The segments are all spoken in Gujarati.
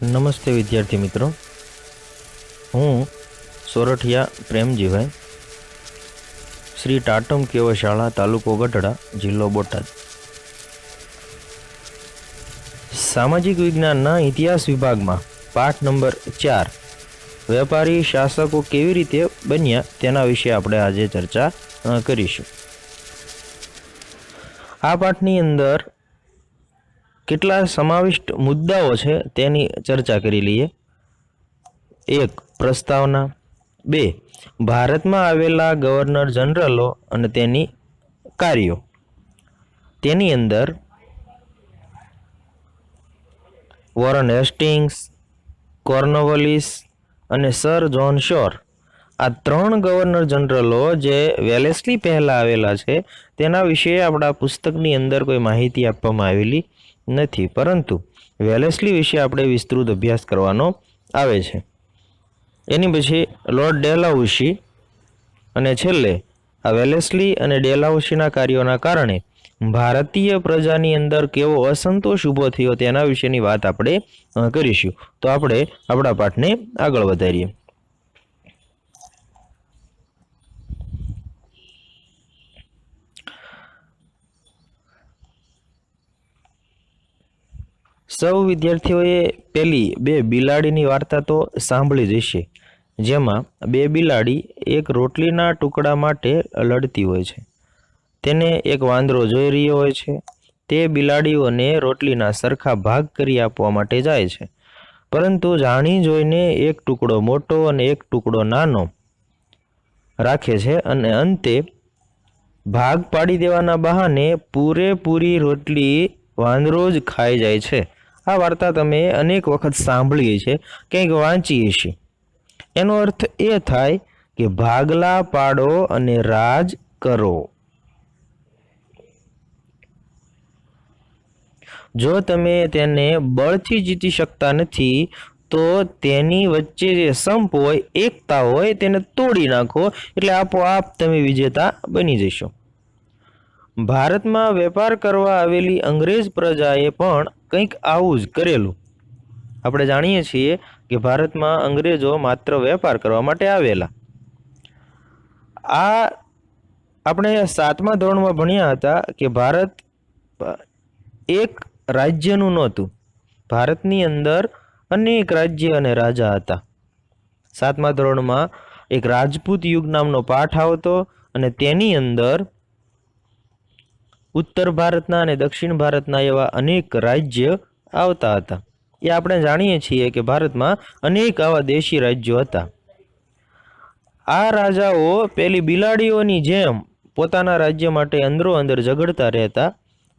નમસ્તે વિદ્યાર્થી મિત્રો, હું સોરઠિયા પ્રેમજીભાઈ, શ્રી ટાટમ કેવશાળા, તાલુકો ગઢડા, જિલ્લો બોટાદ. સામાજિક વિજ્ઞાનના ઇતિહાસ વિભાગમાં પાઠ નંબર 4 વેપારી શાસકો કેવી રીતે બન્યા તેના વિશે આપણે આજે ચર્ચા કરીશું. આ પાઠની અંદર કેટલા સમાવિષ્ટ મુદ્દાઓ છે તેની ચર્ચા કરી લઈએ. 1. પ્રસ્તાવના. 2. ભારતમાં આવેલા ગવર્નર જનરલો અને તેની કાર્યો. તેની અંદર વોરન હેસ્ટિંગ્સ, કોર્નવોલિસ અને સર જોન શોર, આ 3 ગવર્નર જનરલો જે વેલેસ્લી પહેલાં આવેલા છે તેના વિશે આપણા પુસ્તકની અંદર કોઈ માહિતી આપવામાં આવેલી નથી, પરંતુ વેલેસ્લી વિશે આપણે વિસ્તૃત અભ્યાસ કરવાનો આવે છે. એની પછી લોર્ડ ડેલહાઉસી અને છેલ્લે આ વેલેસ્લી અને ડેલહાઉસીના કાર્યોના કારણે ભારતીય પ્રજાની અંદર કેવો અસંતોષ ઊભો થયો તેના વિશેની વાત આપણે કરીશું. તો આપણે આપણા પાઠને આગળ વધારીએ. સૌ વિદ્યાર્થીઓએ પેલી 2 બિલાડીની વાર્તા તો સાંભળી જ હશે, જેમાં 2 બિલાડી એક રોટલીના ટુકડા માટે લડતી હોય છે. તેને એક વાંદરો જોઈ રહ્યો હોય છે. તે બિલાડીઓને રોટલીના સરખા ભાગ કરી આપવા માટે જાય છે, પરંતુ જાણી જોઈને એક ટુકડો મોટો અને એક ટુકડો નાનો રાખે છે અને અંતે ભાગ પાડી દેવાના બહાને પૂરેપૂરી રોટલી વાંદરો જ ખાઈ જાય છે. આ વાર્તા તમે અનેક વખત સાંભળી છે, કંઈક વાંચી હશે. એનો અર્થ એ થાય કે ભાગલા પાડો અને રાજ કરો. જો તમે તેને બળથી જીતી શકતા નથી તો તેની વચ્ચે જે સંપ હોય, એકતા હોય, તેને તોડી નાખો, એટલે આપોઆપ તમે વિજેતા બની જશો. ભારતમાં વેપાર કરવા આવેલી અંગ્રેજ પ્રજાએ પણ કંઈક આવું જ કરેલું. આપણે જાણીએ છીએ કે ભારતમાં અંગ્રેજો માત્ર વેપાર કરવા માટે આવેલા. આ આપણે 7મા ધોરણમાં ભણ્યા હતા કે ભારત એક રાજ્યનું નહોતું. ભારતની અંદર અનેક રાજ્ય અને રાજા હતા. 7મા ધોરણમાં એક રાજપૂત યુગ નામનો પાઠ આવતો અને તેની અંદર ઉત્તર ભારતના અને દક્ષિણ ભારતના એવા અનેક રાજ્ય આવતા હતા. એ આપણે જાણીએ છીએ કે ભારતમાં અનેક આવા દેશી રાજ્યો હતા. આ રાજાઓ પેલી બિલાડીઓની જેમ પોતાના રાજ્ય માટે અંદરો અંદર ઝઘડતા રહેતા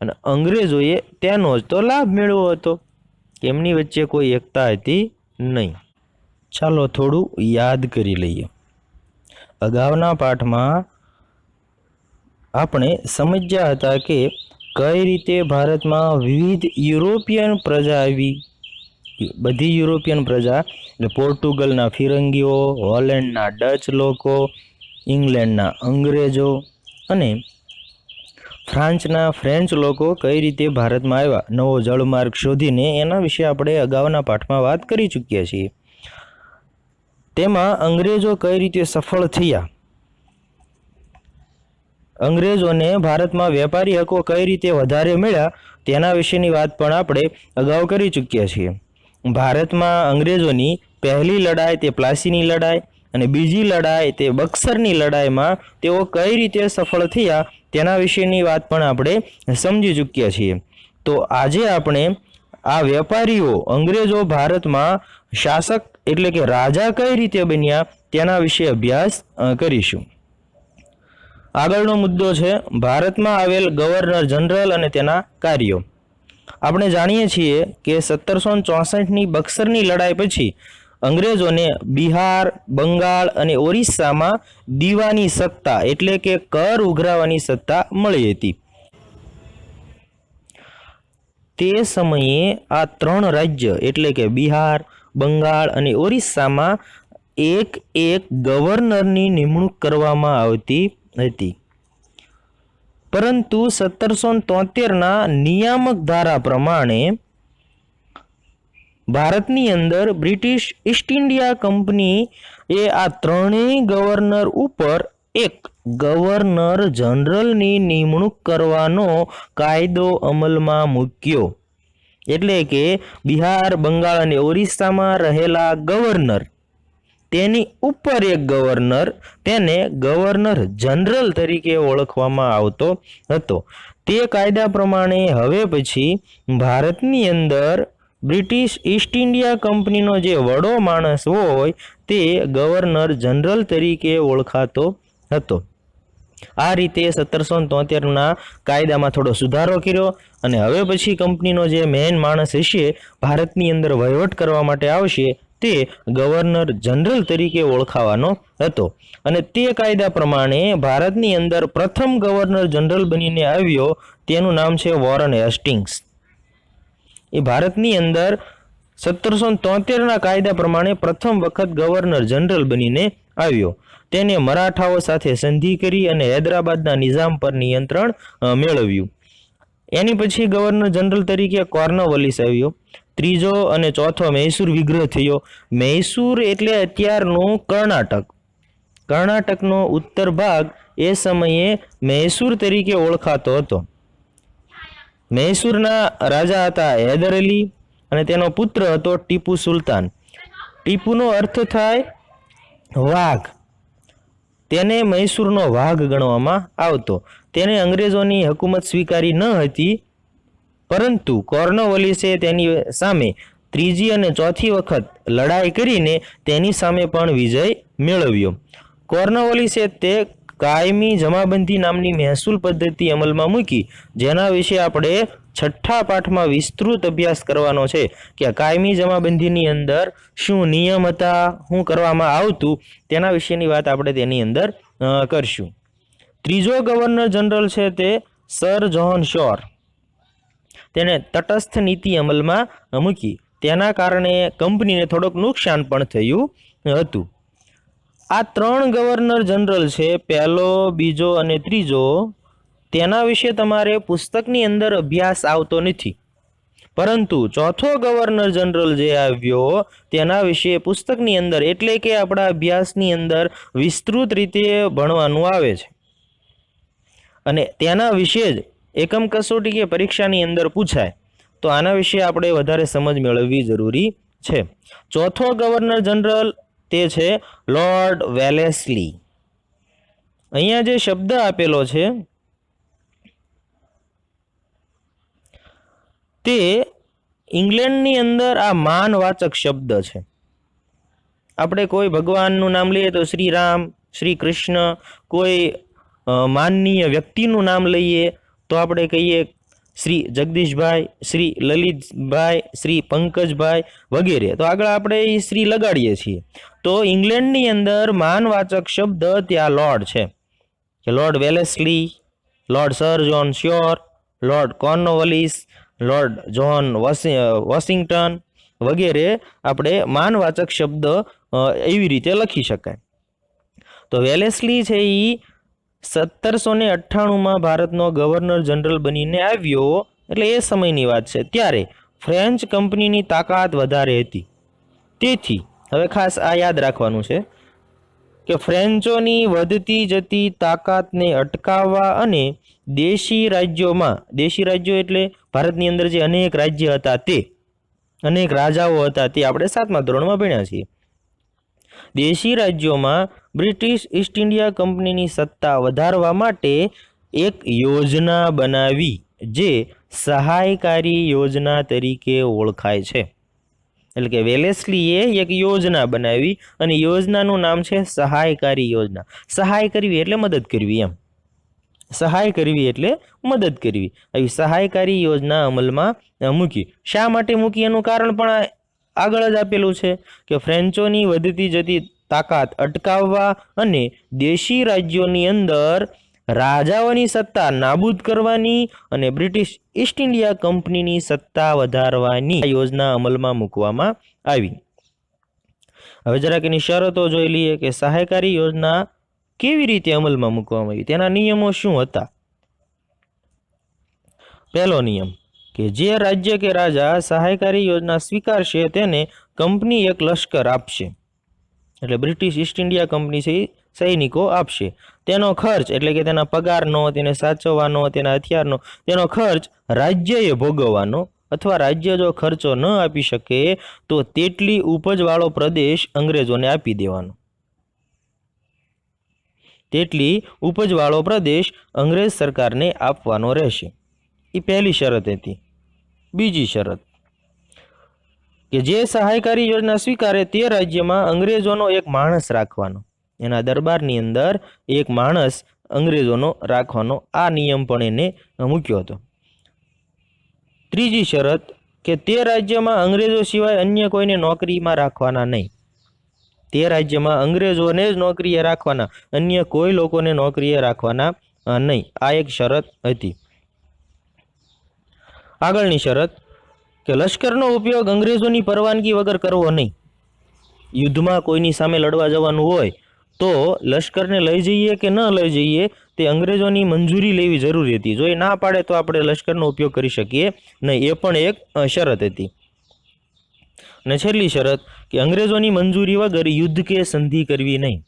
અને અંગ્રેજોએ તેનો જ તો લાભ મેળવ્યો હતો. એમની વચ્ચે કોઈ એકતા હતી નહીં. ચાલો થોડું યાદ કરી લઈએ. અગાઉના પાઠમાં આપણે સમજ્યા હતા કે કઈ રીતે ભારતમાં વિવિધ યુરોપિયન પ્રજા આવી. બધી યુરોપિયન પ્રજા એટલે પોર્ટુગલના ફિરંગીઓ, હોલેન્ડના ડચ લોકો, ઇંગ્લેન્ડના અંગ્રેજો અને ફ્રાન્સના ફ્રેન્ચ લોકો કઈ રીતે ભારતમાં આવ્યા નવો જળમાર્ગ શોધીને, એના વિશે આપણે અગાઉના પાઠમાં વાત કરી ચૂક્યા છીએ. તેમાં અંગ્રેજો કઈ રીતે સફળ થયા, અંગ્રેજોને ભારતમાં વેપારી હકો કઈ રીતે વધારે મળ્યા તેના વિશેની વાત પણ આપણે અગાઉ કરી ચૂક્યા છીએ. ભારતમાં અંગ્રેજોની પહેલી લડાઈ તે પ્લાસીની લડાઈ અને બીજી લડાઈ તે બક્સરની લડાઈમાં તેઓ કઈ રીતે સફળ થયા તેના વિશેની વાત પણ આપણે સમજી ચૂક્યા છીએ. તો આજે આપણે આ વેપારીઓ અંગ્રેજો ભારતમાં શાસક એટલે કે રાજા કઈ રીતે બન્યા તેના વિશે અભ્યાસ કરીશું. આગળનો મુદ્દો છે ભારતમાં આવેલ ગવર્નર જનરલ અને તેના કાર્યો. આપણે જાણીએ છીએ કે 1764ની બક્સરની લડાઈ પછી અંગ્રેજોને બિહાર, બંગાળ અને ઓરિસ્સામાં દીવાની સત્તા એટલે કે કર ઉઘરાવવાની સત્તા મળી હતી. તે સમયે આ 3 રાજ્ય એટલે કે બિહાર, બંગાળ અને ઓરિસ્સામાં એક ગવર્નરની નિમણૂક કરવામાં આવતી હતી. પરંતુ 1773ના નિયામક ધારા પ્રમાણે ભારતની અંદર બ્રિટિશ ઈસ્ટ ઇન્ડિયા કંપની એ આ ત્રણેય ગવર્નર ઉપર એક ગવર્નર જનરલની નિમણૂક કરવાનો કાયદો અમલમાં મૂક્યો. એટલે કે બિહાર, બંગાળ અને ઓરિસ્સામાં રહેલા ગવર્નર તેની ઉપર એક ગવર્નર, તેને ગવર્નર જનરલ તરીકે ઓળખવામાં આવતો હતો. તે કાયદા પ્રમાણે હવે પછી ભારતની અંદર બ્રિટિશ ઈસ્ટ ઇન્ડિયા કંપનીનો જે વડો માણસ હોય તે ગવર્નર જનરલ તરીકે ઓળખાતો હતો. આ રીતે 1773ના કાયદામાં થોડો સુધારો કર્યો અને હવે પછી કંપનીનો જે મેઇન માણસ હશે, ભારતની અંદર વહીવટ કરવા માટે આવશે, તે ગવર્નર જનરલ તરીકે ઓળખાવાનો હતો. અને તે કાયદા પ્રમાણે ભારતની અંદર પ્રથમ ગવર્નર જનરલ બનીને આવ્યો, તેનું નામ છે વોરન હેસ્ટિંગ્સ. એ ભારતની અંદર 1773ના કાયદા પ્રમાણે પ્રથમ વખત ગવર્નર જનરલ બનીને આવ્યો. તેને મરાઠાઓ સાથે સંધિ કરી અને હૈદરાબાદના નિઝામ પર નિયંત્રણ મેળવ્યું. એની પછી ગવર્નર જનરલ તરીકે કોર્નવાલિસ આવ્યો. ત્રીજો અને ચોથો મૈસૂર વિગ્રહ થયો. મૈસૂર એટલે અત્યારનું કર્ણાટક. કર્ણાટકનો ઉત્તર ભાગ એ સમયે મૈસૂર તરીકે ઓળખાતો હતો. મૈસૂરના રાજા હતા હૈદર અલી અને તેનો પુત્ર હતો ટીપુ સુલતાન. ટીપુનો અર્થ થાય વાઘ. તેને મૈસૂરનો વાઘ ગણવામાં આવતો. તેને અંગ્રેજોની હકુમત સ્વીકારી ન હતી, પરંતુ કોર્નવાલિસે તેની સામે ત્રીજી અને ચોથી વખત લડાઈ કરીને તેની સામે પણ વિજય મેળવ્યો. કોર્નવાલિસે તે કાયમી જમાબંધી નામની મહેસૂલ પદ્ધતિ અમલમાં મૂકી, જેના વિશે આપણે 6થા પાઠમાં વિસ્તૃત અભ્યાસ કરવાનો છે કે કાયમી જમાબંધીની અંદર શું નિયમ હતા, શું કરવામાં આવતું, તેના વિશેની વાત આપણે તેની અંદર કરશું. ત્રીજો ગવર્નર જનરલ છે તે સર જ્હોન શોર. તેને તટસ્થ નીતિ અમલમાં મૂકી. તેના કારણે કંપનીને થોડુંક નુકસાન પણ થયું હતું. આ ત્રણ ગવર્નર જનરલ છે, પહેલો, બીજો અને ત્રીજો, તેના વિશે તમારે પુસ્તકની અંદર અભ્યાસ આવતો નથી, પરંતુ ચોથો ગવર્નર જનરલ જે આવ્યો તેના વિશે પુસ્તકની અંદર એટલે કે આપણા અભ્યાસની અંદર વિસ્તૃત રીતે ભણવાનું આવે છે અને તેના વિશે જ એકમ કસોટી કે પરીક્ષાની અંદર પૂછાય. તો આના વિશે આપણે વધારે સમજ મેળવવી જરૂરી છે. ચોથો ગવર્નર જનરલ તે છે લોર્ડ વેલેસ્લી. અહીંયા જે શબ્દ આપેલો છે તે ઇંગ્લેન્ડની અંદર આ માનવાચક શબ્દ છે. આપણે કોઈ ભગવાનનું નામ લઈએ તો શ્રી રામ, શ્રી કૃષ્ણ, કોઈ માનનીય વ્યક્તિનું નામ લઈએ તો આપણે કહીએ શ્રી જગદીશભાઈ, શ્રી લલિતભાઈ, શ્રી પંકજભાઈ વગેરે. તો આગળ આપણે એ શ્રી લગાડીએ છીએ. તો ઇંગ્લેન્ડની અંદર માનવાચક શબ્દ ત્યાં લોર્ડ છે, કે lord Wellesley, lord sir John Shore, lord Cornwallis, lord John Washington વગેરે આપણે માનવાચક શબ્દ એવી રીતે લખી શકાય. તો વેલેસ્લી છે એ 1798માં ભારતનો ગવર્નર જનરલ બનીને આવ્યો, એટલે એ સમયની વાત છે. ત્યારે ફ્રેન્ચ કંપનીની તાકાત વધારે હતી. તેથી હવે ખાસ આ યાદ રાખવાનું છે કે ફ્રેન્ચોની વધતી જતી તાકાતને અટકાવવા અને દેશી રાજ્યોમાં, દેશી રાજ્યો એટલે ભારતની અંદર જે અનેક રાજ્ય હતા, તે અનેક રાજાઓ હતા, તે આપણે 7મા ધોરણમાં ભણ્યા છીએ. દેશી રાજ્યોમાં બ્રિટિશ ઈસ્ટ ઇન્ડિયા કંપનીની સત્તા વધારવા માટે એક યોજના બનાવી, જે સહાયકારી યોજના તરીકે ઓળખાય છે. એટલે કે વેલેસ્લીએ એક યોજના બનાવી અને યોજનાનું નામ છે સહાયકારી યોજના. સહાય કરવી એટલે મદદ કરવી, એમ. સહાય કરવી એટલે મદદ કરવી. આવી સહાયકારી યોજના અમલમાં મૂકી. શા માટે મૂકી એનું કારણ પણ આગળ જ આપેલું છે કે ફ્રેન્ચોની વધતી જતી તાકાત અટકાવવા અને દેશી રાજ્યોની અંદર રાજાઓની સત્તા નાબૂદ કરવાની અને બ્રિટિશ ઈસ્ટ ઇન્ડિયા કંપનીની સત્તા વધારવાની યોજના અમલમાં મૂકવામાં આવી. હવે જરાક એની શરતો જોઈ લઈએ કે સહાયકારી યોજના કેવી રીતે અમલમાં મૂકવામાં આવી, તેના નિયમો શું હતા. પહેલો નિયમ, કે જે રાજ્ય કે રાજા સહાયકારી યોજના સ્વીકારશે તેને કંપની એક લશ્કર આપશે, એટલે બ્રિટિશ ઈસ્ટ ઇન્ડિયા કંપની છે એ સૈનિકો આપશે. તેનો ખર્ચ એટલે કે તેના પગારનો, તેને સાચવવાનો, તેના હથિયારનો તેનો ખર્ચ રાજ્યએ ભોગવવાનો, અથવા રાજ્ય જો ખર્ચો ન આપી શકે તો તેટલી ઉપજવાળો પ્રદેશ અંગ્રેજોને આપી દેવાનો. તેટલી ઉપજવાળો પ્રદેશ અંગ્રેજ સરકારને આપવાનો રહેશે. એ પહેલી શરત હતી. બીજી શરત કે જે સહાયકારી યોજના સ્વીકારે તે રાજ્યમાં અંગ્રેજોનો એક માણસ રાખવાનો, એના દરબારની અંદર એક માણસ અંગ્રેજોનો રાખવાનો. આ નિયમ પણ એને મૂક્યો હતો. ત્રીજી શરત કે તે રાજ્યમાં અંગ્રેજો સિવાય અન્ય કોઈને નોકરીમાં રાખવાના નહીં. તે રાજ્યમાં અંગ્રેજોને જ નોકરીએ રાખવાના, અન્ય કોઈ લોકોને નોકરીએ રાખવાના નહીં. આ એક શરત હતી. આગળની શરત કે લશ્કરનો ઉપયોગ અંગ્રેજોની પરવાનગી વગર કરવો નહીં. યુદ્ધમાં કોઈની સામે લડવા જવાનું હોય તો લશ્કરને લઈ જઈએ કે ન લઈ જઈએ તે અંગ્રેજોની મંજૂરી લેવી જરૂરી હતી. જો એ ના પાડે તો આપણે લશ્કરનો ઉપયોગ કરી શકીએ નહીં. એ પણ એક શરત હતી. અને છેલ્લી શરત કે અંગ્રેજોની મંજૂરી વગર યુદ્ધ કે સંધિ કરવી નહીં.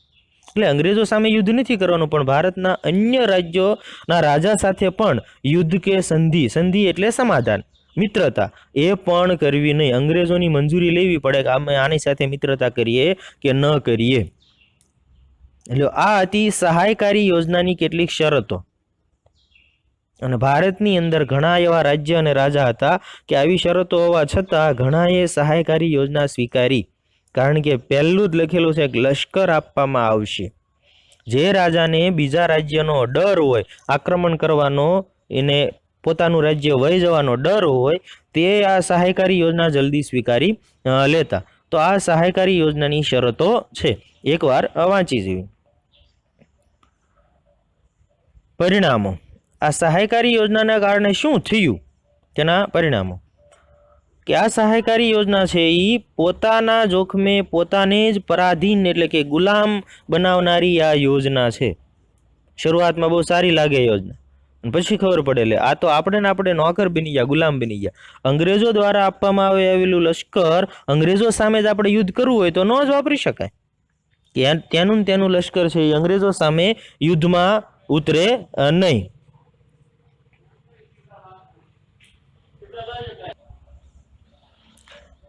એટલે અંગ્રેજો સામે યુદ્ધ નથી કરવાનું, પણ ભારતના અન્ય રાજ્યોના રાજા સાથે પણ યુદ્ધ કે સંધિ એટલે સમાધાન, મિત્રતા, એ પણ કરવી નહીં. અંગ્રેજોની મંજૂરી લેવી પડે કે અમે આની સાથે મિત્રતા કરીએ કે ન કરીએ. એટલે આ હતી સહાયકારી યોજનાની કેટલીક શરતો. અને ભારતની અંદર ઘણા એવા રાજ્ય અને રાજા હતા કે આવી શરતો હોવા છતાં ઘણાએ સહાયકારી યોજના સ્વીકારી. કારણ કે પહેલું જ લખેલું છે કે લશ્કર આપવામાં આવશે. જે રાજાને બીજા રાજ્યનો ડર હોય, આક્રમણ કરવાનો, એને પોતાનું રાજ્ય વહી જવાનો ડર હોય, તે આ સહાયકારી યોજના જલ્દી સ્વીકારી લેતા. તો આ સહાયકારી યોજનાની શરતો છે, એકવાર વાંચી જેવી. પરિણામો. આ સહાયકારી યોજનાના કારણે શું થયું તેના પરિણામો કે આ સહાયકારી યોજના છે એ પોતાના જોખમે પોતાને જ પરાધીન એટલે કે ગુલામ બનાવનારી આ યોજના છે. શરૂઆતમાં બહુ સારી લાગે યોજના, પછી ખબર પડે લે આ તો આપણે નોકર બની ગયા, ગુલામ બની ગયા. અંગ્રેજો દ્વારા આપવામાં આવેલું લશ્કર અંગ્રેજો સામે જ આપણે યુદ્ધ કરવું હોય તો ન જ વાપરી શકાય. ત્યાંનું લશ્કર છે એ અંગ્રેજો સામે યુદ્ધમાં ઉતરે નહીં.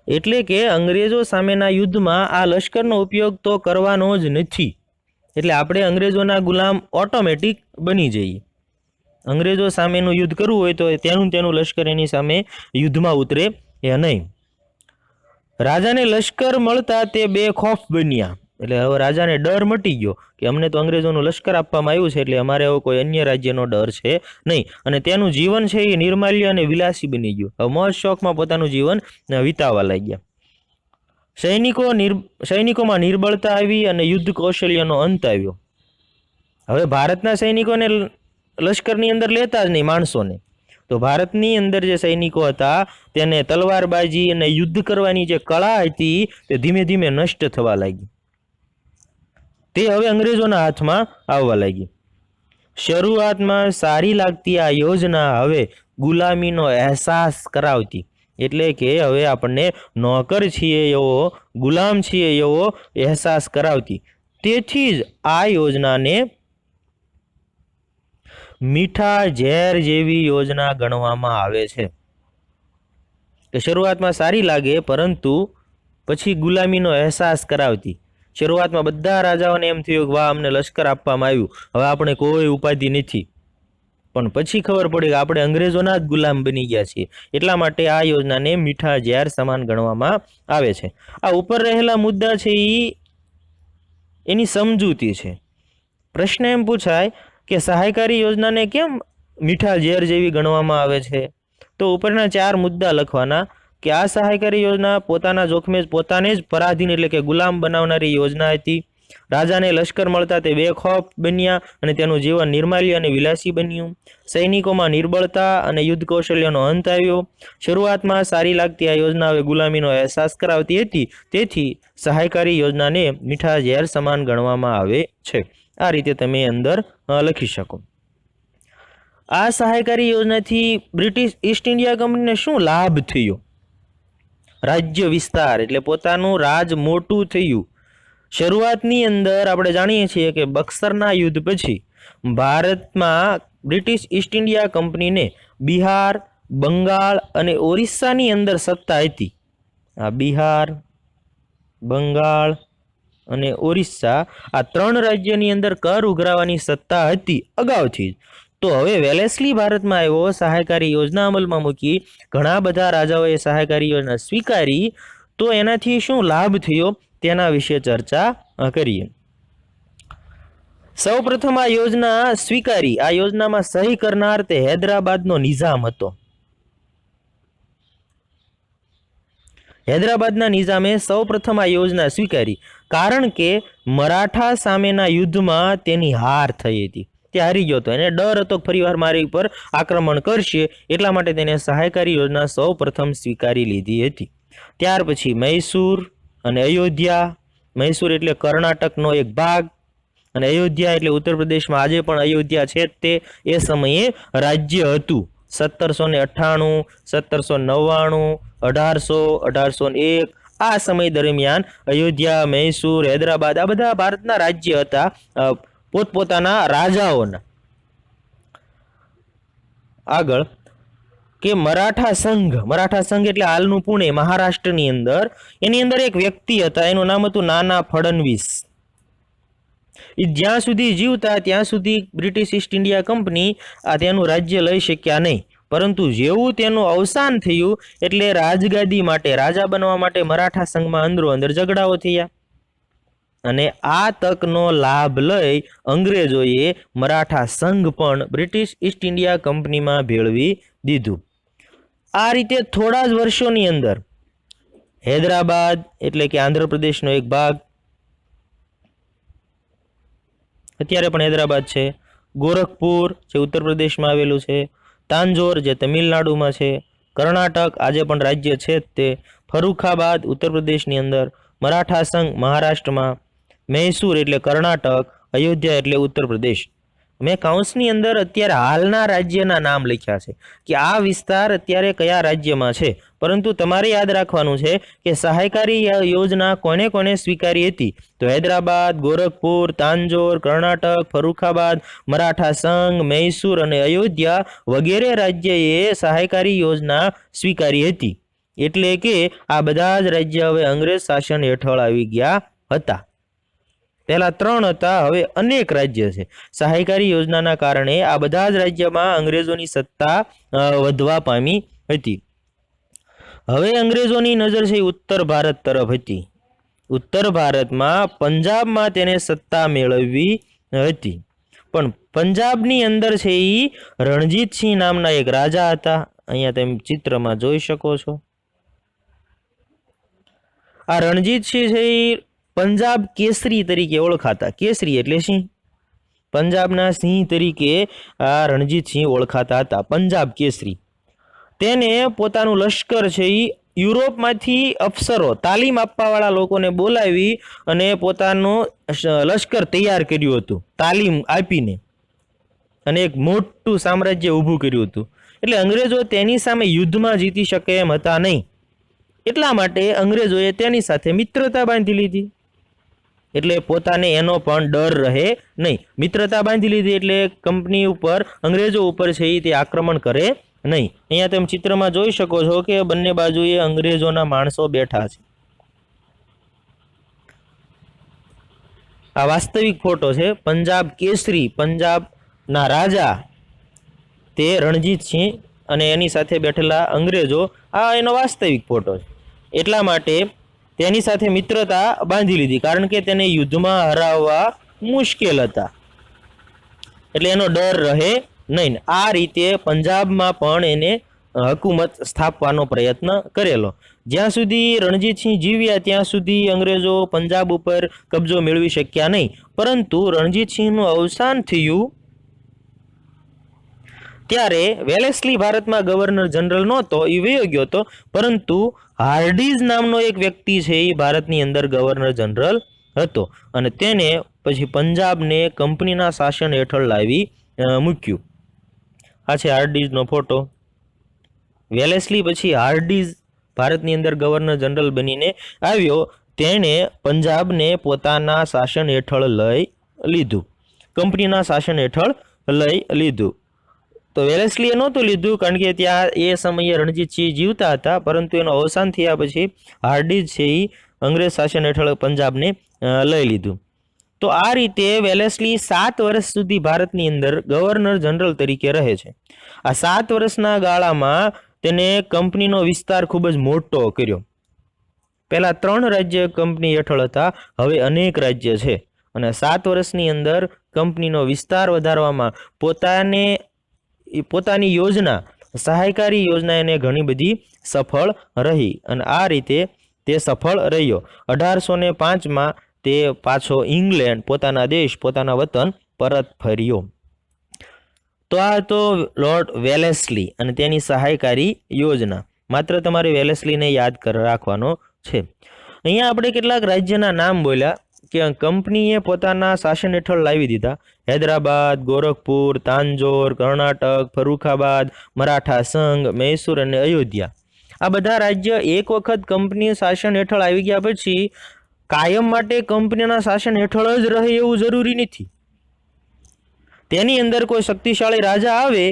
એટલે કે અંગ્રેજો સામેના યુદ્ધમાં આ લશ્કરનો ઉપયોગ તો કરવાનો જ નથી. એટલે આપણે અંગ્રેજોના ગુલામ ઓટોમેટિક બની જઈએ. અંગ્રેજો સામેનું યુદ્ધ કરવું હોય તો ત્યાંનું લશ્કર એની સામે યુદ્ધમાં ઉતરે એ નહીં. રાજાને લશ્કર મળતા તે બેખોફ બન્યા. એટલે હવે રાજાને ડર મટી ગયો કે અમને તો અંગ્રેજોનું લશ્કર આપવામાં આવ્યું છે, એટલે અમારે હવે કોઈ અન્ય રાજ્યનો ડર છે નહીં. અને તેનું જીવન છે એ નિર્માલ્ય અને વિલાસી બની ગયું. હવે મોજ શોખમાં પોતાનું જીવન વિતાવવા લાગ્યા. સૈનિકોમાં નિર્બળતા આવી અને યુદ્ધ કૌશલ્યનો અંત આવ્યો. હવે ભારતના સૈનિકોને લશ્કરની અંદર લેતા જ નહીં માણસોને. તો ભારતની અંદર જે સૈનિકો હતા તેને તલવારબાજી અને યુદ્ધ કરવાની જે કળા હતી તે ધીમે ધીમે નષ્ટ થવા લાગી. તે હવે અંગ્રેજોના હાથમાં આવવા લાગી. શરૂઆતમાં સારી લાગતી આ યોજના હવે ગુલામીનો અહેસાસ કરાવતી. એટલે કે હવે આપણને નોકર છીએ એવો, ગુલામ છીએ એવો અહેસાસ કરાવતી. તેથી જ આ યોજનાને મીઠા ઝેર જેવી યોજના ગણવામાં આવે છે. કે શરૂઆતમાં સારી લાગે પરંતુ પછી ગુલામીનો અહેસાસ કરાવતી. શરૂઆતમાં બધા રાજાઓને એમ થયું કે વાહ અમને લશ્કર આપવામાં આવ્યું, હવે આપણે કોઈ ઉપાધિ નથી. પણ પછી ખબર પડી કે આપણે અંગ્રેજોના જ ગુલામ બની ગયા છીએ. એટલા માટે આ યોજનાને મીઠા ઝેર સમાન ગણવામાં આવે છે. આ ઉપર રહેલા મુદ્દા છે એની સમજૂતી છે. પ્રશ્ન એમ પૂછાય કે સહાયકારી યોજનાને કેમ મીઠા ઝેર જેવી ગણવામાં આવે છે? તો ઉપરના 4 મુદ્દા લખવાના કે આ સહાયકારી યોજના પોતાના જોખમે પોતાને જ પરાધીન એટલે કે ગુલામ બનાવનારી યોજના હતી. રાજાને લશ્કર મળતા તે બેખોફ બન્યા અને તેનું જીવન નિર્માલ્ય અને વિલાસી બન્યું. સૈનિકોમાં નિર્બળતા અને યુદ્ધ કૌશલ્યનો અંત આવ્યો. શરૂઆતમાં સારી લાગતી આ યોજના હવે ગુલામીનો અહેસાસ કરાવતી હતી. તેથી સહાયકારી યોજનાને મીઠા ઝેર સમાન ગણવામાં આવે છે. આ રીતે તમે અંદર લખી શકો. આ સહાયકારી યોજનાથી બ્રિટિશ ઈસ્ટ ઇન્ડિયા કંપનીને શું લાભ થયો? રાજ્ય વિસ્તાર એટલે પોતાનું રાજ મોટું થયું. શરૂઆતની અંદર આપણે જાણીએ છીએ કે બક્સરના યુદ્ધ પછી ભારતમાં બ્રિટિશ ઈસ્ટ ઇન્ડિયા કંપનીને બિહાર, બંગાળ અને ઓરિસ્સાની અંદર સત્તા હતી. આ બિહાર, બંગાળ અને ઓરિસ્સા આ 3 રાજ્યની અંદર કર ઉઘરાવવાની સત્તા હતી અગાઉથી જ. તો હવે વેલેસ્લી ભારતમાં આવ્યો, સહાયકારી યોજના અમલમાં મૂકી, ઘણા બધા રાજાઓએ સહાયકારી યોજના સ્વીકારી. તો એનાથી શું લાભ થયો તેના વિશે ચર્ચા કરીએ. સૌપ્રથમ આ યોજના સ્વીકારી, આ યોજનામાં સહી કરનાર તે હૈદરાબાદનો નિઝામ હતો. હૈદરાબાદના નિઝામે સૌપ્રથમ આ યોજના સ્વીકારી, કારણ કે મરાઠા સામેના યુદ્ધમાં તેની હાર થઈ હતી. તે હારી ગયો હતો, એને ડર હતો ફરીવાર મારી ઉપર આક્રમણ કરશે, એટલા માટે તેને સહાયકારી યોજના સૌપ્રથમ સ્વીકારી લીધી હતી. ત્યાર પછી મૈસૂર અને અયોધ્યા. મૈસૂર એટલે કર્ણાટકનો એક ભાગ અને અયોધ્યા એટલે ઉત્તર પ્રદેશમાં આજે પણ અયોધ્યા છે તે એ સમયે રાજ્ય હતું. 1798, 1799, 1800, 1801 આ સમય દરમિયાન અયોધ્યા, મૈસૂર, હૈદરાબાદ આ બધા ભારતના રાજ્ય હતા પોતપોતાના રાજાઓના. આગળ કે મરાઠા સંઘ એટલે હાલનું પુણે મહારાષ્ટ્રની અંદર, એની અંદર એક વ્યક્તિ હતા, એનું નામ હતું નાના ફડણવીસ. એ જ્યાં સુધી જીવતા ત્યાં સુધી બ્રિટિશ ઈસ્ટ ઇન્ડિયા કંપની તેનું રાજ્ય લઈ શક્યા નહીં. પરંતુ જેવું તેનું અવસાન થયું એટલે રાજગાદી માટે, રાજા બનવા માટે મરાઠા સંઘમાં અંદરો અંદર ઝઘડાઓ થયા અને આ તકનો લાભ લઈ અંગ્રેજોએ મરાઠા સંઘ પણ બ્રિટિશ ઈસ્ટ ઇન્ડિયા કંપનીમાં ભેળવી દીધું. આ રીતે થોડા જ વર્ષોની અંદર હૈદરાબાદ એટલે કે આંધ્રપ્રદેશનો એક ભાગ, અત્યારે પણ હૈદરાબાદ છે, ગોરખપુર જે ઉત્તર પ્રદેશમાં આવેલું છે, તાંજોર જે તમિલનાડુમાં છે, કર્ણાટક આજે પણ રાજ્ય છે તે, ફરુખાબાદ ઉત્તર પ્રદેશની અંદર, મરાઠા સંઘ મહારાષ્ટ્રમાં, મૈસૂર એટલે કર્ણાટક, અયોધ્યા એટલે ઉત્તર પ્રદેશ. મેં કૌંસની અંદર અત્યારે હાલના રાજ્યના નામ લખ્યા છે કે આ વિસ્તાર અત્યારે કયા રાજ્યમાં છે, પરંતુ તમારે યાદ રાખવાનું છે કે સહાયકારી યોજના કોને કોને સ્વીકારી હતી? તો હૈદરાબાદ, ગોરખપુર, તાંજોર, કર્ણાટક, ફરુખાબાદ, મરાઠા સંઘ, મૈસૂર અને અયોધ્યા વગેરે રાજ્યએ સહાયકારી યોજના સ્વીકારી હતી. એટલે કે આ બધા જ રાજ્ય હવે અંગ્રેજ શાસન હેઠળ આવી ગયા હતા. પહેલા 3 હતા, હવે અનેક રાજ્ય છે. સહાયકારી યોજનાના કારણે આ બધા જ રાજ્યમાં અંગ્રેજોની સત્તા વધવા પામી હતી. હવે અંગ્રેજોની નજર છે ઉત્તર ભારત તરફ હતી. ઉત્તર ભારતમાં પંજાબમાં તેને સત્તા મેળવવી હતી, પણ પંજાબની અંદર છે એ રણજીતસિંહ નામના એક રાજા હતા. અહીંયા તમે ચિત્રમાં જોઈ શકો છો. આ રણજીતસિંહ છે એ પંજાબ કેસરી તરીકે ઓળખાતા. કેસરી એટલે સિંહ, પંજાબના સિંહ તરીકે આ રણજીતસિંહ ઓળખાતા હતા, પંજાબ કેસરી. તેને પોતાનું લશ્કર છે એ યુરોપમાંથી અફસરો, તાલીમ આપવાવાળા લોકોને બોલાવી અને પોતાનું લશ્કર તૈયાર કર્યું હતું, તાલીમ આપીને, અને એક મોટું સામ્રાજ્ય ઊભું કર્યું હતું. એટલે અંગ્રેજો તેની સામે યુદ્ધમાં જીતી શકે એમ હતા નહીં, એટલા માટે અંગ્રેજોએ તેની સાથે મિત્રતા બાંધી લીધી. એટલે પોતાને એનો પણ ડર રહે નહીં. મિત્રતા બાંધી લીધી એટલે કંપની ઉપર, અંગ્રેજો ઉપર છે એ તે આક્રમણ કરે નહીં. અહીંયા તમે ચિત્રમાં જોઈ શકો છો કે બંને બાજુએ અંગ્રેજોના માણસો બેઠા છે. આ વાસ્તવિક ફોટો છે. પંજાબ કેસરી, પંજાબના રાજા તે રણજીતસિંહ અને એની સાથે બેઠેલા અંગ્રેજો, આ એનો વાસ્તવિક ફોટો છે. એટલા માટે તેની સાથે મિત્રતા બાંધી લીધી, કારણ કે તેને યુદ્ધમાં હરાવવા મુશ્કેલ હતા, એટલે એનો ડર રહે નહીં. આ રીતે પંજાબમાં પણ એને હકુમત સ્થાપવાનો પ્રયત્ન કરેલો. જ્યાં સુધી રણજીતસિંહ જીવ્યા ત્યાં સુધી અંગ્રેજો પંજાબ ઉપર કબજો મેળવી શક્યા નહીં. પરંતુ રણજીતસિંહનું અવસાન થયું ત્યારે વેલેસ્લી ભારતમાં ગવર્નર જનરલ નહોતો, એ વયો ગયો હતો, પરંતુ હાર્ડીઝ નામનો એક વ્યક્તિ છે એ ભારતની અંદર ગવર્નર જનરલ હતો અને તેને પછી પંજાબને કંપનીના શાસન હેઠળ લાવી મૂક્યું. આ છે હાર્ડીઝનો ફોટો. વેલેસ્લી પછી હાર્ડીઝ ભારતની અંદર ગવર્નર જનરલ બનીને આવ્યો. તેણે પંજાબને પોતાના શાસન હેઠળ લઈ લીધું, કંપનીના શાસન હેઠળ લઈ લીધું. તો વેલેસ્લીએ નહોતું લીધું કારણ કે ત્યાં એ સમયે રણજીતસિંહ જીવતા હતા, પરંતુ એનું અવસાન થયા પછી હાર્ડીઝ છે એ અંગ્રેજ શાસન હેઠળ પંજાબને લઈ લીધું. તો આ રીતે વેલેસ્લી 7 વર્ષ સુધી ભારતની અંદર ગવર્નર જનરલ તરીકે રહે છે. આ 7 વર્ષના ગાળામાં તેને કંપનીનો વિસ્તાર ખૂબ જ મોટો કર્યો. પહેલા 3 રાજ્ય કંપની હેઠળ હતા, હવે અનેક રાજ્ય છે. અને 7 વર્ષની અંદર કંપનીનો વિસ્તાર વધારવામાં પોતાની યોજના, સહાયકારી યોજના એને ઘણી બધી સફળ રહી અને આ રીતે તે સફળ રહ્યો. 1805માં તે પાછો ઇંગ્લેન્ડ, પોતાના દેશ, પોતાના વતન પરત ફર્યો. તો આ હતો લોર્ડ વેલેસ્લી અને તેની સહાયકારી યોજના. માત્ર તમારે વેલેસ્લીને યાદ રાખવાનો છે. અહીંયા આપણે કેટલાક રાજ્યના નામ બોલ્યા કે કંપનીએ પોતાના શાસન હેઠળ લાવી દીધા. હૈદરાબાદ, ગોરખપુર, તાંજોર, કર્ણાટક, ફરુખાબાદ, મરાઠા સંઘ, મૈસૂર અને અયોધ્યા. આ બધા રાજ્ય એક વખત કંપની શાસન હેઠળ આવી ગયા પછી કાયમ માટે કંપનીના શાસન હેઠળ જ રહે એવું જરૂરી નથી. તેની અંદર કોઈ શક્તિશાળી રાજા આવે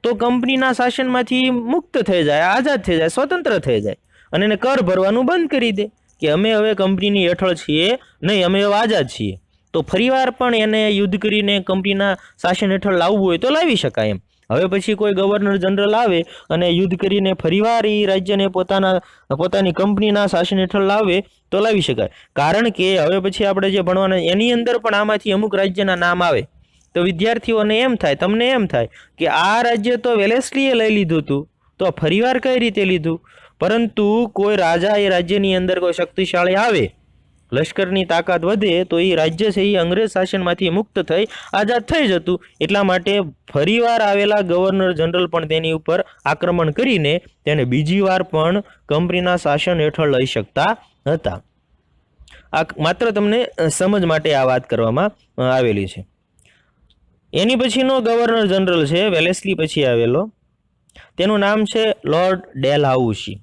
તો કંપનીના શાસનમાંથી મુક્ત થઈ જાય, આઝાદ થઈ જાય, સ્વતંત્ર થઈ જાય અને એને કર ભરવાનું બંધ કરી દે કે અમે હવે કંપનીની હેઠળ છીએ નહીં, અમે હવે આઝાદ છીએ. તો ફરીવાર પણ એને યુદ્ધ કરીને કંપનીના શાસન હેઠળ લાવવું હોય તો લાવી શકાય એમ. હવે પછી કોઈ ગવર્નર જનરલ આવે અને યુદ્ધ કરીને ફરીવાર એ રાજ્યને પોતાની કંપનીના શાસન હેઠળ લાવે તો લાવી શકાય. કારણ કે હવે પછી આપણે જે ભણવાના એની અંદર પણ આમાંથી અમુક રાજ્યના નામ આવે તો વિદ્યાર્થીઓને એમ થાય, તમને એમ થાય કે આ રાજ્ય તો વેલેસ્લીએ લઈ લીધું હતું, તો ફરીવાર કઈ રીતે લીધું? પરંતુ કોઈ રાજા એ રાજ્યની અંદર કોઈ શક્તિશાળી આવે, લશ્કરની તાકાત વધે તો એ રાજ્ય છે એ અંગ્રેજ શાસનમાંથી મુક્ત થઈ આઝાદ થઈ જતું. એટલા માટે ફરીવાર આવેલા ગવર્નર જનરલ પણ તેની ઉપર આક્રમણ કરીને તેને બીજી વાર પણ કંપનીના શાસન હેઠળ લઈ શકતા હતા. આ માત્ર તમને સમજ માટે આ વાત કરવામાં આવેલી છે. એની પછીનો ગવર્નર જનરલ છે વેલેસ્લી પછી આવેલો, તેનું નામ છે લોર્ડ ડેલહાઉસી.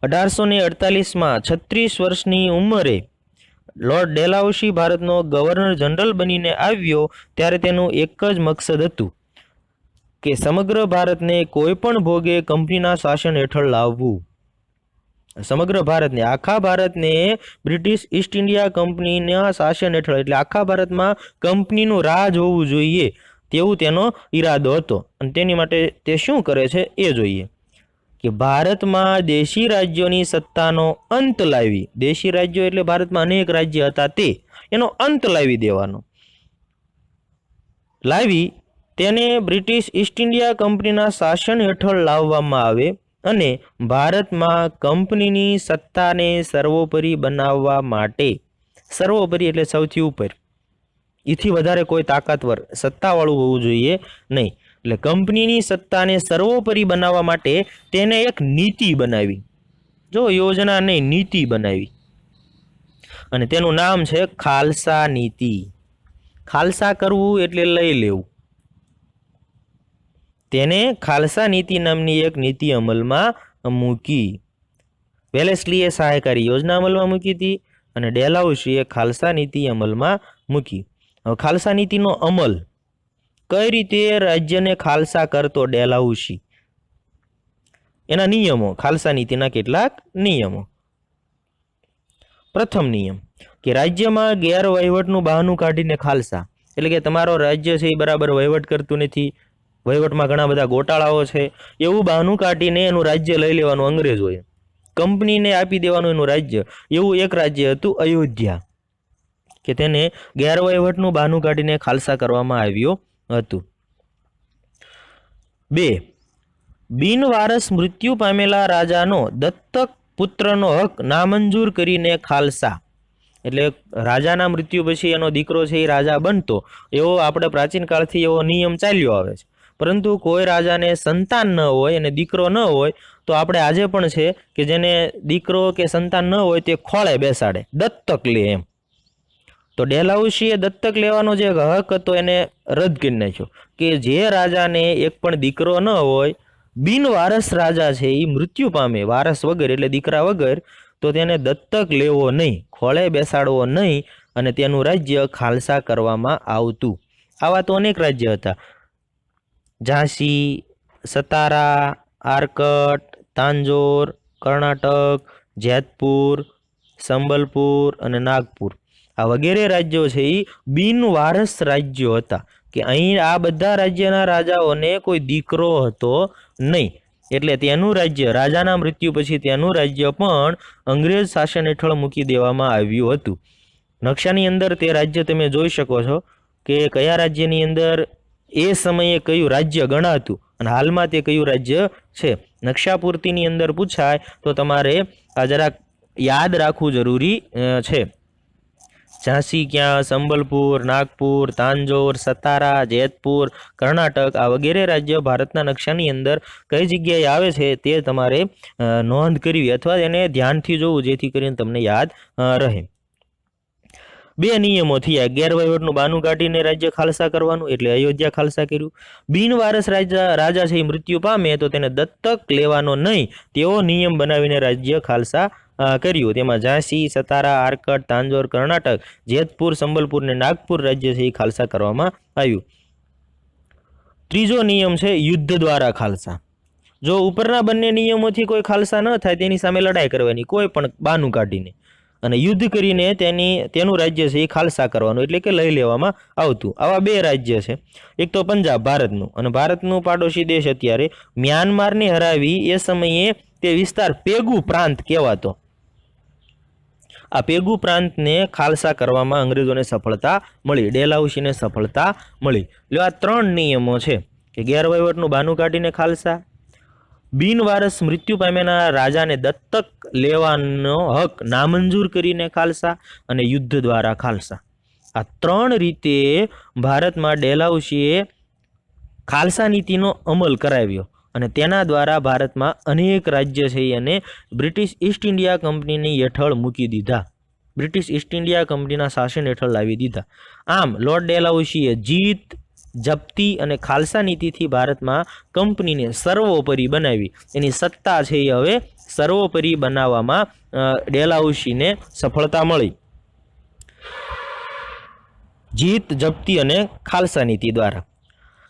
1848માં 36 વર્ષની ઉંમરે લોર્ડ ડેલહાઉસી ભારતનો ગવર્નર જનરલ બનીને આવ્યો. ત્યારે તેનું એક જ મકસદ હતું કે સમગ્ર ભારતને કોઈ પણ ભોગે કંપનીના શાસન હેઠળ લાવવું. સમગ્ર ભારતને, આખા ભારતને બ્રિટિશ ઈસ્ટ ઇન્ડિયા કંપનીના શાસન હેઠળ, એટલે આખા ભારતમાં કંપનીનું રાજ હોવું જોઈએ તેવું તેનો ઈરાદો હતો. અને તેની માટે તે શું કરે છે એ જોઈએ કે ભારતમાં દેશી રાજ્યોની સત્તાનો અંત લાવી, દેશી રાજ્યો એટલે ભારતમાં અનેક રાજ્ય હતા તે, એનો અંત લાવી દેવાનો. લાવી તેને બ્રિટિશ ઈસ્ટ ઇન્ડિયા કંપનીના શાસન હેઠળ લાવવામાં આવે અને ભારતમાં કંપનીની સત્તાને સર્વોપરી બનાવવા માટે, સર્વોપરી એટલે સૌથી ઉપર, એથી વધારે કોઈ તાકાતવર સત્તાવાળું હોવું જોઈએ નહીં. એટલે કંપનીની સત્તાને સર્વોપરી બનાવવા માટે તેને એક નીતિ બનાવી, જો યોજના નહીં, નીતિ બનાવી અને તેનું નામ છે ખાલસા નીતિ. ખાલસા કરવું એટલે લઈ લેવું. તેને ખાલસા નીતિ નામની એક નીતિ અમલમાં મૂકી. વેલેસ્લીએ સહાયકારી યોજના અમલમાં મૂકી હતી અને ડેલહાઉસીએ ખાલસા નીતિ અમલમાં મૂકી. હવે ખાલસા નીતિનો અમલ કઈ રીતે રાજ્યને ખાલસા કરતો ડેલહાઉસી, એના નિયમો, ખાલસા નીતિના કેટલાક નિયમો. પ્રથમ નિયમ કે રાજ્યમાં ગેરવહીવટનું બહાનું કાઢીને ખાલસા, એટલે કે તમારો રાજ્ય છે એ બરાબર વહીવટ કરતું નથી, વહીવટમાં ઘણા બધા ગોટાળાઓ છે, એવું બહાનું કાઢીને એનું રાજ્ય લઈ લેવાનું અંગ્રેજોએ, કંપનીને આપી દેવાનું એનું રાજ્ય. એવું એક રાજ્ય હતું અયોધ્યા, કે તેને ગેરવહીવટનું બહાનું કાઢીને ખાલસા કરવામાં આવ્યું હતું. 2. બિનવારસ મૃત્યુ પામેલા રાજાનો દત્તક પુત્રનો હક નામંજૂર કરીને ખાલસા, એટલે રાજાના મૃત્યુ પછી એનો દીકરો છે એ રાજા બનતો, એવો આપણે પ્રાચીન કાળથી એવો નિયમ ચાલ્યો આવે છે. પરંતુ કોઈ રાજાને સંતાન ન હોય અને દીકરો ન હોય તો આપણે આજે પણ છે કે જેને દીકરો કે સંતાન ન હોય તે ખોળે બેસાડે, દત્તક લે એમ. તો ડેલહાઉસીએ દત્તક લેવાનો જે હક હતો એને રદ કરી નાખ્યો કે જે રાજાને એક પણ દીકરો ન હોય, બિનવારસ રાજા છે એ મૃત્યુ પામે વારસ વગર એટલે દીકરા વગર, તો તેને દત્તક લેવો નહીં, ખોળે બેસાડવો નહીં અને તેનું રાજ્ય ખાલસા કરવામાં આવતું. આવા તો અનેક રાજ્ય હતા. ઝાંસી, સતારા, આરકટ, તાંજોર, કર્ણાટક, જેતપુર, સંબલપુર અને નાગપુર, આ વગેરે રાજ્યો છે એ બિનવારસ રાજ્યો હતા કે અહીં આ બધા રાજ્યના રાજાઓને કોઈ દીકરો હતો નહીં, એટલે તેનું રાજ્ય રાજાના મૃત્યુ પછી તેનું રાજ્ય પણ અંગ્રેજ શાસન હેઠળ મૂકી દેવામાં આવ્યું હતું. નકશાની અંદર તે રાજ્ય તમે જોઈ શકો છો કે કયા રાજ્યની અંદર એ સમયે કયું રાજ્ય ગણાતું અને હાલમાં તે કયું રાજ્ય છે. નકશા પૂર્તિની અંદર પૂછાય તો તમારે આ જરાક યાદ રાખવું જરૂરી છે. ઝાંસી ક્યાં, સંબલપુર, નાગપુર, તાંજોર, સતારા, જેતપુર, કર્ણાટક, આ વગેરે રાજ્ય ભારતના નકશાની અંદર કઈ જગ્યાએ આવે છે તે તમારે નોંધ કરવી અથવા એને ધ્યાનથી જોવું જેથી કરીને તમને યાદ રહે. બે નિયમો થયા. ગેરવહીવટનું બાનું કાઢીને રાજ્ય ખાલસા કરવાનું એટલે અયોધ્યા ખાલસા કર્યું. બિનવારસ રાજા છે એ મૃત્યુ પામે તો તેને દત્તક લેવાનો નહીં તેવો નિયમ બનાવીને રાજ્ય ખાલસા કર્યું. તેમાં ઝાંસી, સતારા, આરકટ, તાંજોર, કર્ણાટક, જેતપુર, સંબલપુર ને નાગપુર રાજ્ય છે એ ખાલસા કરવામાં આવ્યું. ત્રીજો નિયમ છે યુદ્ધ દ્વારા ખાલસા. જો ઉપરના બંને નિયમોથી કોઈ ખાલસા ન થાય તેની સામે લડાઈ કરવાની, કોઈ પણ બાનું કાઢીને અને યુદ્ધ કરીને તેનું રાજ્ય છે એ ખાલસા કરવાનું એટલે કે લઈ લેવામાં આવતું. આવા બે રાજ્ય છે. એક તો પંજાબ ભારતનું, અને ભારતનું પાડોશી દેશ અત્યારે મ્યાનમારને હરાવી એ સમયે તે વિસ્તાર પેગુ પ્રાંત કહેવાતો. આ પેગુ પ્રાંતને ખાલસા કરવામાં અંગ્રેજોને સફળતા મળી, ડેલહાઉસીને સફળતા મળી. એટલે આ ત્રણ નિયમો છે કે ગેરવહીવટનું બાનું કાઢીને ખાલસા, બિનવારસ મૃત્યુ પામ્યાના રાજાને દત્તક લેવાનો હક નામંજૂર કરીને ખાલસા અને યુદ્ધ દ્વારા ખાલસા. આ ત્રણ રીતે ભારતમાં ડેલહાઉસીએ ખાલસા નીતિનો અમલ કરાવ્યો અને તેના દ્વારા ભારતમાં અનેક રાજ્ય છે અને બ્રિટિશ ઈસ્ટ ઇન્ડિયા કંપનીની હેઠળ મૂકી દીધા, બ્રિટિશ ઈસ્ટ ઇન્ડિયા કંપનીના શાસન હેઠળ લાવી દીધા. આમ લોર્ડ ડેલહાઉસીએ જીત, જપ્તી અને ખાલસા નીતિથી ભારતમાં કંપનીને સર્વોપરી બનાવી. એની સત્તા છે એ હવે સર્વોપરી બનાવવામાં ડેલહાઉસીને સફળતા મળી. જીત, જપ્તી અને ખાલસા નીતિ દ્વારા.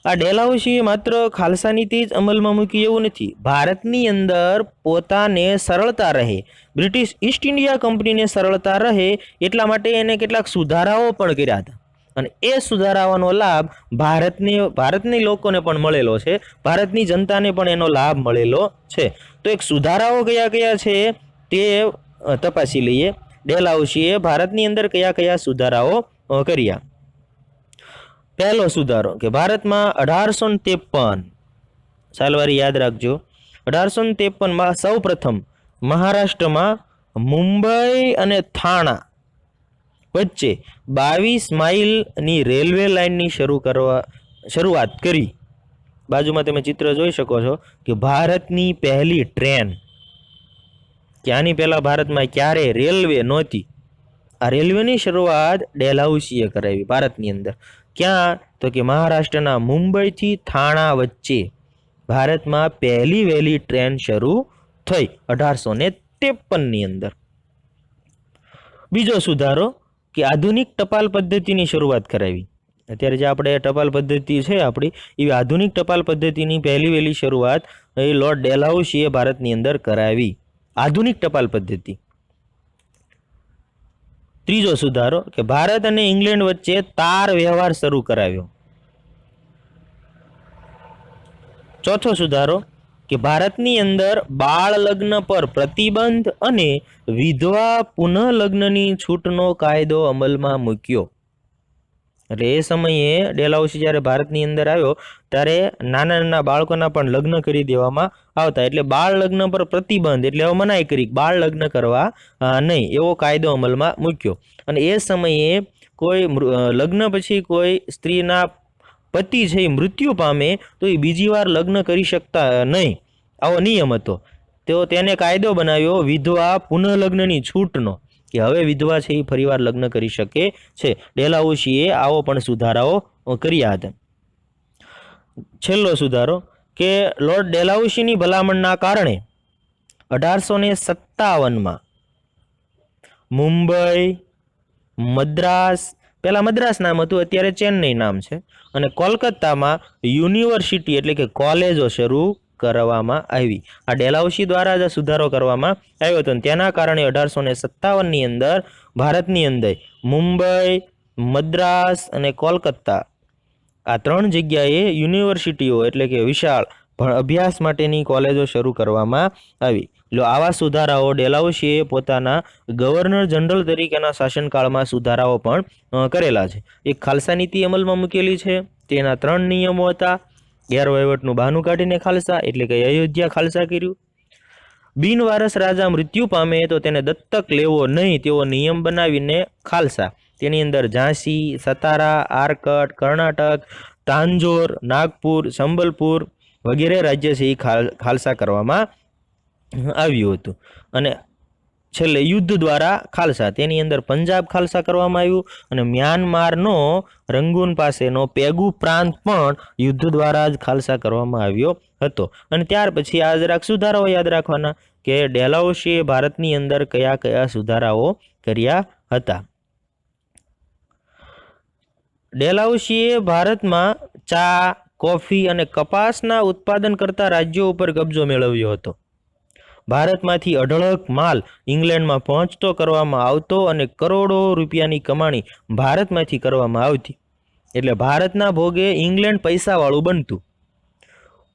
આ ડેલહાઉસીએ માત્ર ખાલસા નીતિ જ અમલમાં મૂકી એવું નથી, ભારતની અંદર પોતાને સરળતા રહે, બ્રિટિશ ઈસ્ટ ઇન્ડિયા કંપનીને સરળતા રહે એટલા માટે એને કેટલાક સુધારાઓ પણ કર્યા હતા અને એ સુધારાઓનો લાભ ભારતની લોકોને પણ મળેલો છે, ભારતની જનતાને પણ એનો લાભ મળેલો છે. તો એક સુધારાઓ કયા કયા છે તે તપાસી લઈએ. ડેલહાઉસીએ ભારતની અંદર કયા કયા સુધારાઓ કર્યા. પહેલો સુધારો કે ભારતમાં 1853, સાલવારી યાદ રાખજો, 1853માં સૌ પ્રથમ મહારાષ્ટ્રમાં મુંબઈ અને થાણા વચ્ચે 22 માઇલની રેલવે લાઇનની શરૂઆત કરી. બાજુમાં તમે ચિત્ર જોઈ શકો છો કે ભારતની પહેલી ટ્રેન, કે આની પહેલા ભારતમાં ક્યારે રેલવે નહોતી. આ રેલવેની શરૂઆત ડેલહાઉસીએ કરાવી ભારતની અંદર. ક્યાં? તો કે મહારાષ્ટ્રના મુંબઈથી થાણા વચ્ચે ભારતમાં પહેલી વહેલી ટ્રેન શરૂ થઈ 1853ની અંદર. બીજો સુધારો કે આધુનિક ટપાલ પદ્ધતિની શરૂઆત કરાવી. અત્યારે જે આપણે ટપાલ પદ્ધતિ છે આપણી, એવી આધુનિક ટપાલ પદ્ધતિની પહેલી વહેલી શરૂઆત એ લોર્ડ ડેલહાઉસીએ ભારતની અંદર કરાવી, આધુનિક ટપાલ પદ્ધતિ. ત્રીજો સુધારો કે ભારત અને ઇંગ્લેન્ડ વચ્ચે તાર વ્યવહાર શરૂ કરાવ્યો. ચોથો સુધારો કે ભારતની અંદર બાળ લગ્ન પર પ્રતિબંધ અને વિધવા પુનઃલગ્નની છૂટનો કાયદો અમલમાં મૂક્યો. એટલે એ સમયે ડેલહાઉસી જ્યારે ભારતની અંદર આવ્યો ત્યારે નાના નાના બાળકોના પણ લગ્ન કરી દેવામાં આવતા, એટલે બાળ લગ્ન પર પ્રતિબંધ એટલે મનાઈ કરી, બાળ લગ્ન કરવા નહીં એવો કાયદો અમલમાં મૂક્યો. અને એ સમયે કોઈ લગ્ન પછી કોઈ સ્ત્રીના પતિ છે એ મૃત્યુ પામે તો એ બીજી વાર લગ્ન કરી શકતા નહીં, આવો નિયમ હતો. તેને કાયદો બનાવ્યો વિધવા પુનઃલગ્નની છૂટનો. કે હવે વિધવા છે એ ફરીવાર લગ્ન કરી શકે છે. ડેલહાઉસીએ આવો પણ સુધારાઓ કર્યા હતા. છેલ્લો સુધારો કે લોર્ડ ડેલહાઉસીની ભલામણના કારણે 1857માં મુંબઈ, મદ્રાસ, પહેલા મદ્રાસ નામ હતું, અત્યારે ચેન્નઈ નામ છે, અને કોલકાતામાં યુનિવર્સિટી એટલે કે કોલેજો શરૂ કરવામાં આવી. આ ડેલહાઉસી દ્વારા જ સુધારો કરવામાં આવ્યો હતો. તેના કારણે 1857ની અંદર ભારતની અંદર મુંબઈ, મદ્રાસ અને કોલકાતા આ 3 જગ્યાએ યુનિવર્સિટીઓ એટલે કે વિશાળ અભ્યાસ માટેની કોલેજો શરૂ કરવામાં આવી. આવા સુધારાઓ ડેલહાઉસીએ પોતાના ગવર્નર જનરલ તરીકેના શાસનકાળમાં સુધારાઓ પણ કરેલા છે. એક ખાલસા નીતિ અમલમાં મૂકેલી છે. તેના 3 નિયમો હતા. ગેરવહીવટનું બહાનું કાઢીને ખાલસા એટલે કે અયોધ્યા ખાલસા કર્યું. બિનવારસ રાજા મૃત્યુ પામે તો તેને દત્તક લેવો નહીં તેવો નિયમ બનાવીને ખાલસા. તેની અંદર ઝાંસી, સતારા, આરકટ, કર્ણાટક, તાંજોર, નાગપુર, સંબલપુર વગેરે રાજ્ય છે એ ખાલસા કરવામાં આવ્યું હતું. અને છેલ્લે યુદ્ધ દ્વારા ખાલસા, તેની અંદર પંજાબ ખાલસા કરવામાં આવ્યું અને મ્યાનમારનો રંગૂન પાસેનો પેગુ પ્રાંત પણ યુદ્ધ દ્વારા જ ખાલસા કરવામાં આવ્યો હતો. અને ત્યાર પછી આ જરાક સુધારાઓ યાદ રાખવાના કે ડેલહાઉસીએ ભારતની અંદર કયા કયા સુધારાઓ કર્યા હતા. ડેલહાઉસીએ ભારતમાં ચા, કોફી અને કપાસના ઉત્પાદન કરતા રાજ્યો ઉપર કબજો મેળવ્યો હતો. ભારતમાંથી અઢળક માલ ઇંગ્લેન્ડમાં પહોંચતો કરવામાં આવતો અને કરોડો રૂપિયાની કમાણી ભારતમાંથી કરવામાં આવતી. એટલે ભારતના ભોગે ઇંગ્લેન્ડ પૈસાવાળું બનતું.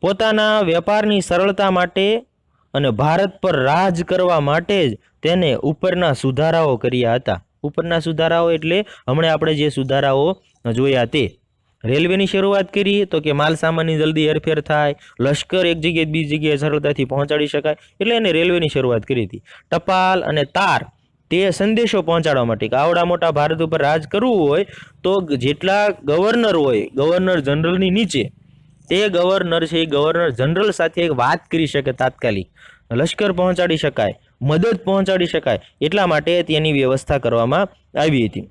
પોતાના વેપારની સરળતા માટે અને ભારત પર રાજ કરવા માટે જ તેને ઉપરના સુધારાઓ કર્યા હતા. ઉપરના સુધારાઓ એટલે હમણાં આપણે જે સુધારાઓ જોયા તે. રેલવેની શરૂઆત કરી તો કે માલ સામાનની જલ્દી હેરફેર થાય, લશ્કર એક જગ્યાએ બીજી જગ્યાએ સરળતાથી પહોંચાડી શકાય, એટલે એને રેલવેની શરૂઆત કરી હતી. ટપાલ અને તાર તે સંદેશો પહોંચાડવા માટે કે આવડા મોટા ભારત ઉપર રાજ કરવું હોય તો જેટલા ગવર્નર હોય, ગવર્નર જનરલની નીચે તે ગવર્નર છે એ ગવર્નર જનરલ સાથે એક વાત કરી શકે, તાત્કાલિક લશ્કર પહોંચાડી શકાય, મદદ પહોંચાડી શકાય, એટલા માટે તેની વ્યવસ્થા કરવામાં આવી હતી.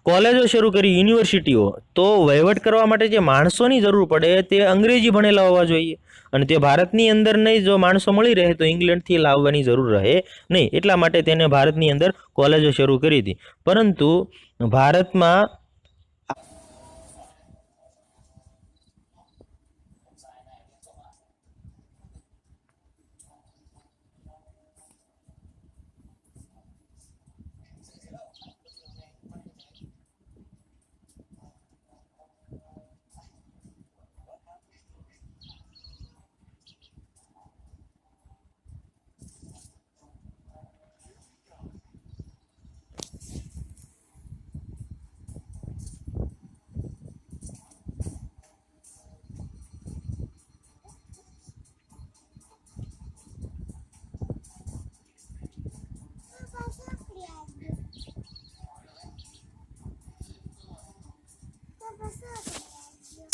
કોલેજો શરૂ કરી, યુનિવર્સિટીઓ. તો વહીવટ કરવા માટે જે માણસોની જરૂર પડે તે અંગ્રેજી ભણેલા હોવા જોઈએ અને તે ભારતની અંદર નહીં. જો માણસો મળી રહે તો ઇંગ્લેન્ડથી લાવવાની જરૂર રહે નહીં. એટલા માટે તેને ભારતની અંદર કોલેજો શરૂ કરી હતી. પરંતુ ભારતમાં